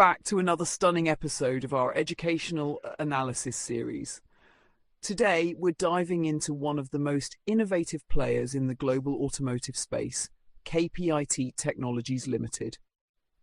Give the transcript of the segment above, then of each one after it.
back to another stunning episode of our educational analysis series. Today, we're diving into one of the most innovative players in the global automotive space, KPIT Technologies Limited.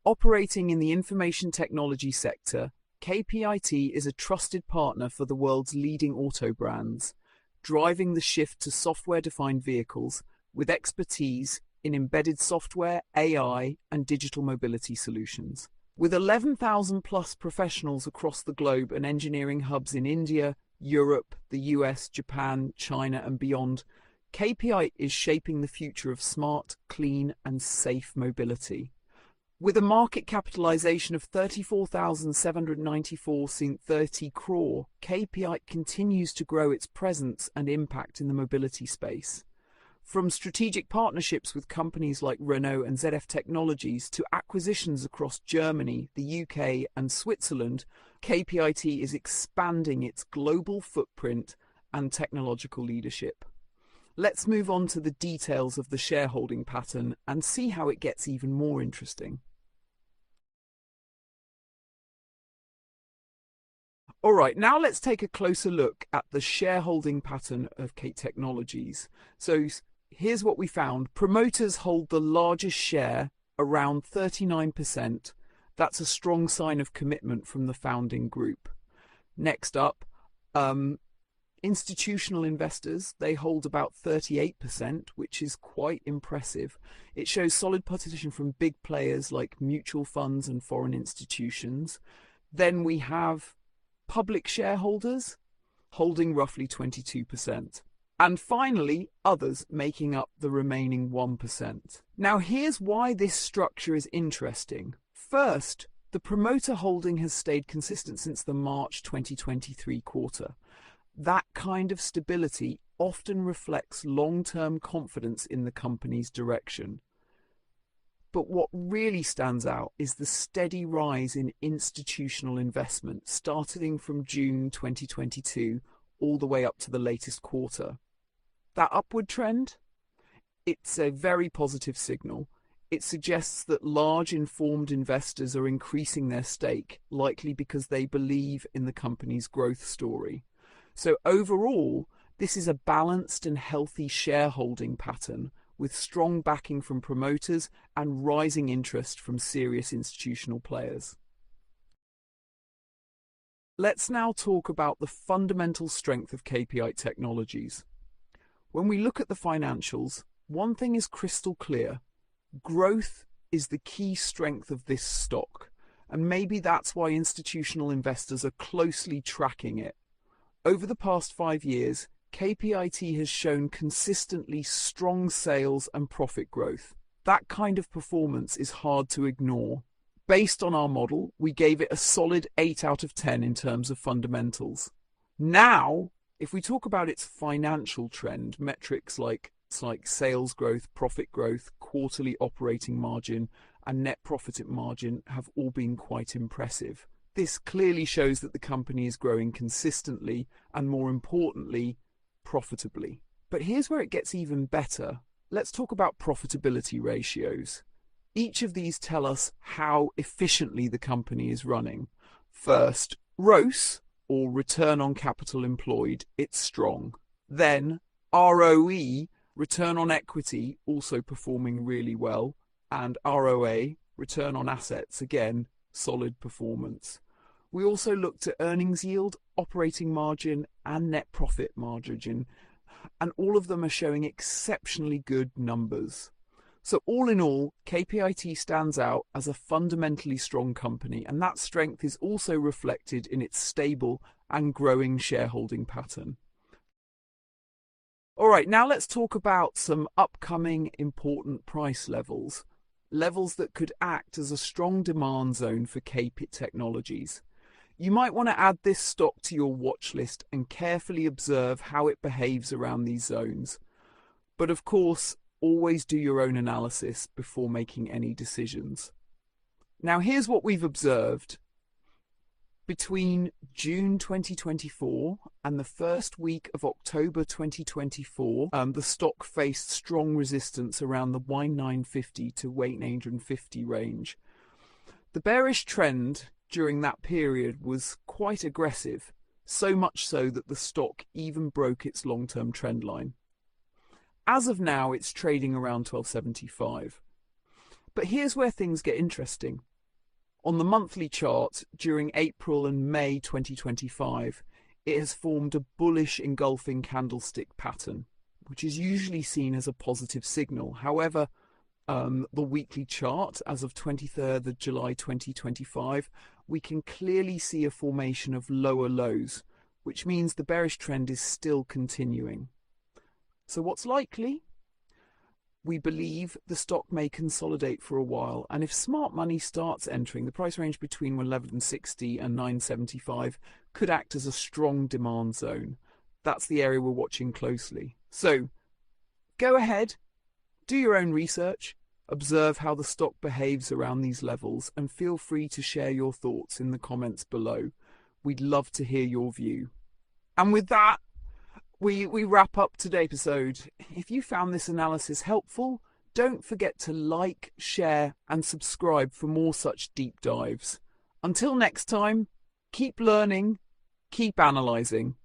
Operating in the information technology sector, KPIT is a trusted partner for the world's leading auto brands, driving the shift to software-defined vehicles with expertise in embedded software, AI, and digital mobility solutions. With 11,000 plus professionals across the globe and engineering hubs in India, Europe, the US, Japan, China, and beyond, KPIT is shaping the future of smart, clean, and safe mobility. With a market capitalization of 34,794.30 crore, KPIT continues to grow its presence and impact in the mobility space. From strategic partnerships with companies like Renault and ZF Technologies to acquisitions across Germany, the UK, and Switzerland, KPIT is expanding its global footprint and technological leadership. Let's move on to the details of the shareholding pattern and see how it gets even more interesting. All right, now let's take a closer look at the shareholding pattern of KPIT Technologies. So here's what we found. Promoters hold the largest share, around 39%. That's a strong sign of commitment from the founding group. Next up, institutional investors, they hold about 38%, which is quite impressive. It shows solid participation from big players like mutual funds and foreign institutions. Then we have public shareholders holding roughly 22%. And finally, others making up the remaining 1%. Now here's why this structure is interesting. First, the promoter holding has stayed consistent since the March 2023 quarter. That kind of stability often reflects long-term confidence in the company's direction. But what really stands out is the steady rise in institutional investment starting from June 2022 all the way up to the latest quarter. That upward trend? It's a very positive signal. It suggests that large informed investors are increasing their stake, likely because they believe in the company's growth story. So overall, this is a balanced and healthy shareholding pattern with strong backing from promoters and rising interest from serious institutional players. Let's now talk about the fundamental strength of KPIT Technologies. When we look at the financials, one thing is crystal clear. Growth is the key strength of this stock, and maybe that's why institutional investors are closely tracking it. Over the past 5 years, KPIT has shown consistently strong sales and profit growth. That kind of performance is hard to ignore. Based on our model, we gave it a solid 8 out of 10 in terms of fundamentals. Now, if we talk about its financial trend, metrics like sales growth, profit growth, quarterly operating margin, and net profit margin have all been quite impressive. This clearly shows that the company is growing consistently and, more importantly, profitably. But here's where it gets even better. Let's talk about profitability ratios. Each of these tell us how efficiently the company is running. First, ROCE, or return on capital employed, it's strong. Then ROE, return on equity, also performing really well. And ROA, return on assets, again, solid performance. We also looked at earnings yield, operating margin, and net profit margin, and all of them are showing exceptionally good numbers. So all in all, KPIT stands out as a fundamentally strong company, and that strength is also reflected in its stable and growing shareholding pattern. All right, now let's talk about some upcoming important price levels that could act as a strong demand zone for KPIT Technologies. You might want to add this stock to your watch list and carefully observe how it behaves around these zones. But of course, always do your own analysis before making any decisions. Now here's what we've observed. Between June 2024 and the first week of October 2024, the stock faced strong resistance around the 1950 to 1850 range. The bearish trend during that period was quite aggressive, so much so that the stock even broke its long-term trend line. As of now, it's trading around 1275. But here's where things get interesting. On the monthly chart, during April and May 2025, it has formed a bullish engulfing candlestick pattern, which is usually seen as a positive signal. However, the weekly chart as of 23rd of July 2025, we can clearly see a formation of lower lows, which means the bearish trend is still continuing. So what's likely? We believe the stock may consolidate for a while, and if smart money starts entering, the price range between 1160 and 975 could act as a strong demand zone. That's the area we're watching closely. So go ahead, do your own research, observe how the stock behaves around these levels, and feel free to share your thoughts in the comments below. We'd love to hear your view. And with that, we wrap up today's episode. If you found this analysis helpful, don't forget to like, share, and subscribe for more such deep dives. Until next time, keep learning, keep analysing.